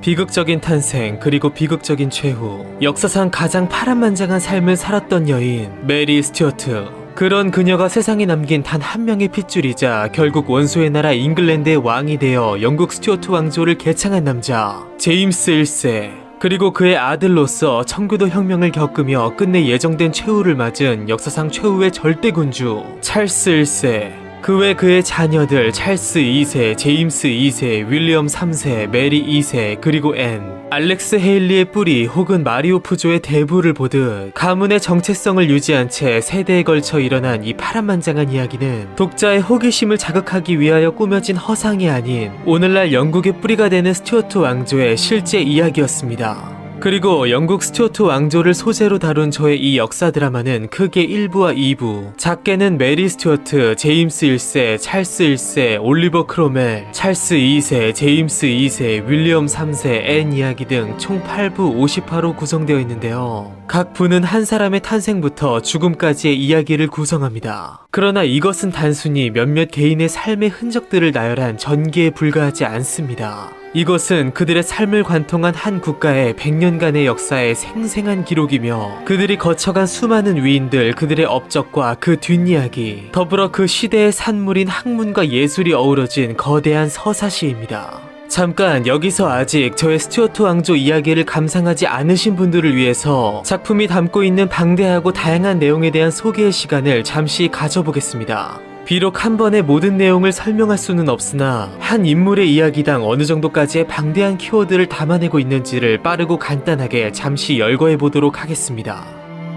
비극적인 탄생 그리고 비극적인 최후, 역사상 가장 파란만장한 삶을 살았던 여인 메리 스튜어트. 그런 그녀가 세상에 남긴 단 한 명의 핏줄이자 결국 원소의 나라 잉글랜드의 왕이 되어 영국 스튜어트 왕조를 개창한 남자 제임스 1세. 그리고 그의 아들로서 청교도 혁명을 겪으며 끝내 예정된 최후를 맞은 역사상 최후의 절대군주 찰스 1세. 그 외 그의 자녀들 찰스 2세, 제임스 2세, 윌리엄 3세, 메리 2세, 그리고 앤, 알렉스 헤일리의 뿌리 혹은 마리오프조의 대부를 보듯 가문의 정체성을 유지한 채 세대에 걸쳐 일어난 이 파란만장한 이야기는 독자의 호기심을 자극하기 위하여 꾸며진 허상이 아닌 오늘날 영국의 뿌리가 되는 스튜어트 왕조의 실제 이야기였습니다. 그리고 영국 스튜어트 왕조를 소재로 다룬 저의 이 역사 드라마는 크게 1부와 2부, 작게는 메리 스튜어트, 제임스 1세, 찰스 1세, 올리버 크로멜, 찰스 2세, 제임스 2세, 윌리엄 3세, 앤 이야기 등 총 8부 58호 구성되어 있는데요. 각 부는 한 사람의 탄생부터 죽음까지의 이야기를 구성합니다. 그러나 이것은 단순히 몇몇 개인의 삶의 흔적들을 나열한 전기에 불과하지 않습니다. 이것은 그들의 삶을 관통한 한 국가의 100년간의 역사의 생생한 기록이며 그들이 거쳐간 수많은 위인들, 그들의 업적과 그 뒷이야기, 더불어 그 시대의 산물인 학문과 예술이 어우러진 거대한 서사시입니다. 잠깐 여기서 아직 저의 스튜어트 왕조 이야기를 감상하지 않으신 분들을 위해서 작품이 담고 있는 방대하고 다양한 내용에 대한 소개의 시간을 잠시 가져보겠습니다. 비록 한 번에 모든 내용을 설명할 수는 없으나 한 인물의 이야기당 어느 정도까지의 방대한 키워드를 담아내고 있는지를 빠르고 간단하게 잠시 열거해 보도록 하겠습니다.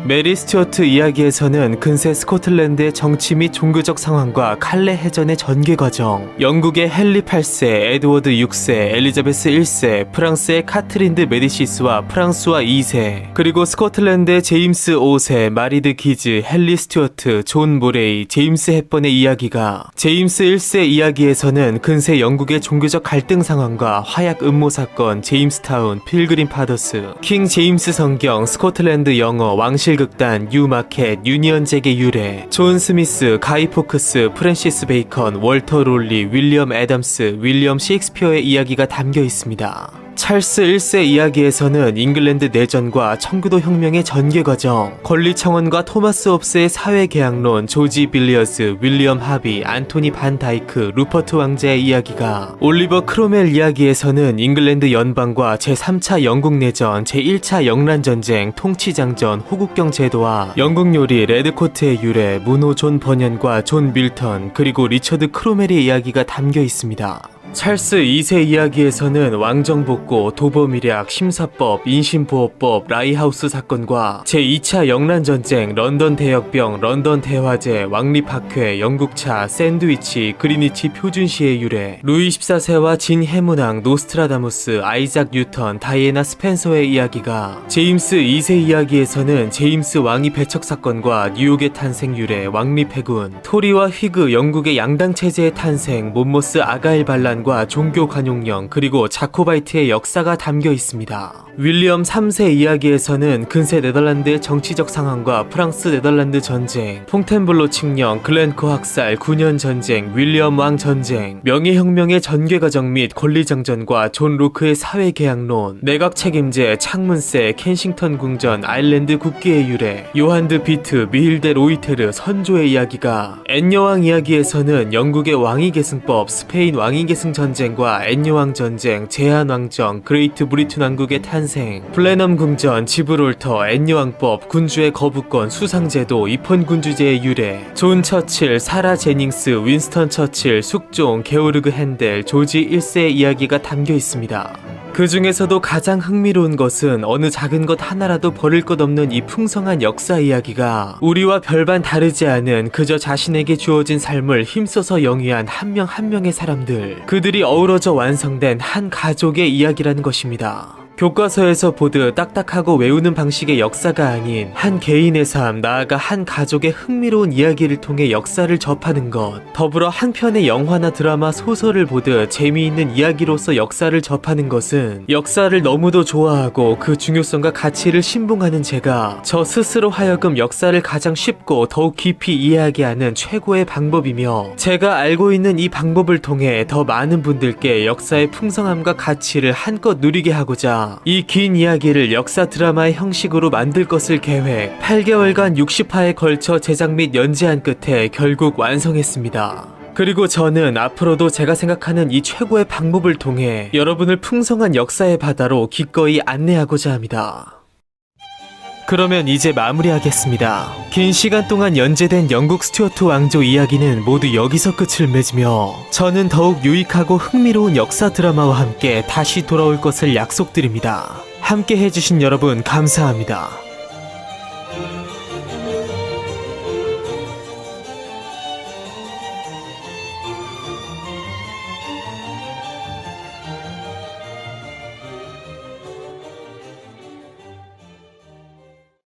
메리 스튜어트 이야기에서는 근세 스코틀랜드의 정치 및 종교적 상황과 칼레 해전의 전개 과정, 영국의 헨리 8세, 에드워드 6세, 엘리자베스 1세, 프랑스의 카트린드 메디시스와 프랑스와 2세, 그리고 스코틀랜드의 제임스 5세, 마리드 기즈, 헨리 스튜어트, 존 모레이, 제임스 헵번의 이야기가, 제임스 1세 이야기에서는 근세 영국의 종교적 갈등 상황과 화약 음모 사건, 제임스타운, 필그림 파더스, 킹 제임스 성경, 스코틀랜드 영어, 왕실 극단, 뉴마켓, 유니언 잭의 유래, 존 스미스, 가이 포크스, 프랜시스 베이컨, 월터 롤리, 윌리엄 애덤스, 윌리엄 셰익스피어의 이야기가 담겨 있습니다. 찰스 1세 이야기에서는 잉글랜드 내전과 청교도 혁명의 전개 과정, 권리청원과 토마스 홉스의 사회계약론, 조지 빌리어스, 윌리엄 하비, 안토니 반 다이크, 루퍼트 왕자의 이야기가, 올리버 크로멜 이야기에서는 잉글랜드 연방과 제3차 영국 내전, 제1차 영란전쟁, 통치장전, 호국경 제도와 영국 요리 레드코트의 유래, 문호 존 버년과 존 밀턴, 그리고 리처드 크로멜의 이야기가 담겨 있습니다. 찰스 2세 이야기에서는 왕정복고, 도버밀약, 심사법, 인신보호법, 라이하우스 사건과 제2차 영란전쟁, 런던 대역병, 런던 대화재, 왕립학회, 영국차, 샌드위치, 그리니치 표준시의 유래, 루이 14세와 진 해문왕, 노스트라다무스, 아이작 뉴턴, 다이애나 스펜서의 이야기가, 제임스 2세 이야기에서는 제임스 왕위 배척 사건과 뉴욕의 탄생 유래, 왕립해군, 토리와 휘그, 영국의 양당 체제의 탄생, 몬모스 아가일 반란 과 종교 관용령, 그리고 자코바이트의 역사가 담겨 있습니다. 윌리엄 3세 이야기에서는 근세 네덜란드의 정치적 상황과 프랑스 네덜란드 전쟁, 퐁텐블로 칙령, 글렌코 학살, 9년 전쟁, 윌리엄 왕 전쟁, 명예혁명의 전개 과정 및 권리정전과 존 로크의 사회계약론, 내각 책임제, 창문세, 켄싱턴 궁전, 아일랜드 국기의 유래, 요한드 비트, 미힐데 로이테르, 선조의 이야기가, 앤 여왕 이야기에서는 영국의 왕위계승법, 스페인 왕위계승 전쟁과 앤여왕 전쟁, 제한왕정, 그레이트 브리튼 왕국의 탄생, 플래넘 궁전, 지브롤터, 앤여왕법, 군주의 거부권, 수상제도, 입헌군주제의 유래, 존 처칠, 사라 제닝스, 윈스턴 처칠, 숙종, 게오르그 핸델, 조지 1세의 이야기가 담겨 있습니다. 그 중에서도 가장 흥미로운 것은 어느 작은 것 하나라도 버릴 것 없는 이 풍성한 역사 이야기가 우리와 별반 다르지 않은 그저 자신에게 주어진 삶을 힘써서 영위한 한 명 한 명의 사람들, 그들이 어우러져 완성된 한 가족의 이야기라는 것입니다. 교과서에서 보듯 딱딱하고 외우는 방식의 역사가 아닌 한 개인의 삶, 나아가 한 가족의 흥미로운 이야기를 통해 역사를 접하는 것, 더불어 한 편의 영화나 드라마, 소설을 보듯 재미있는 이야기로서 역사를 접하는 것은 역사를 너무도 좋아하고 그 중요성과 가치를 신봉하는 제가 저 스스로 하여금 역사를 가장 쉽고 더욱 깊이 이해하게 하는 최고의 방법이며, 제가 알고 있는 이 방법을 통해 더 많은 분들께 역사의 풍성함과 가치를 한껏 누리게 하고자 이 긴 이야기를 역사 드라마의 형식으로 만들 것을 계획, 8개월간 60화에 걸쳐 제작 및 연재한 끝에 결국 완성했습니다. 그리고 저는 앞으로도 제가 생각하는 이 최고의 방법을 통해 여러분을 풍성한 역사의 바다로 기꺼이 안내하고자 합니다. 그러면 이제 마무리하겠습니다. 긴 시간 동안 연재된 영국 스튜어트 왕조 이야기는 모두 여기서 끝을 맺으며, 저는 더욱 유익하고 흥미로운 역사 드라마와 함께 다시 돌아올 것을 약속드립니다. 함께 해주신 여러분 감사합니다.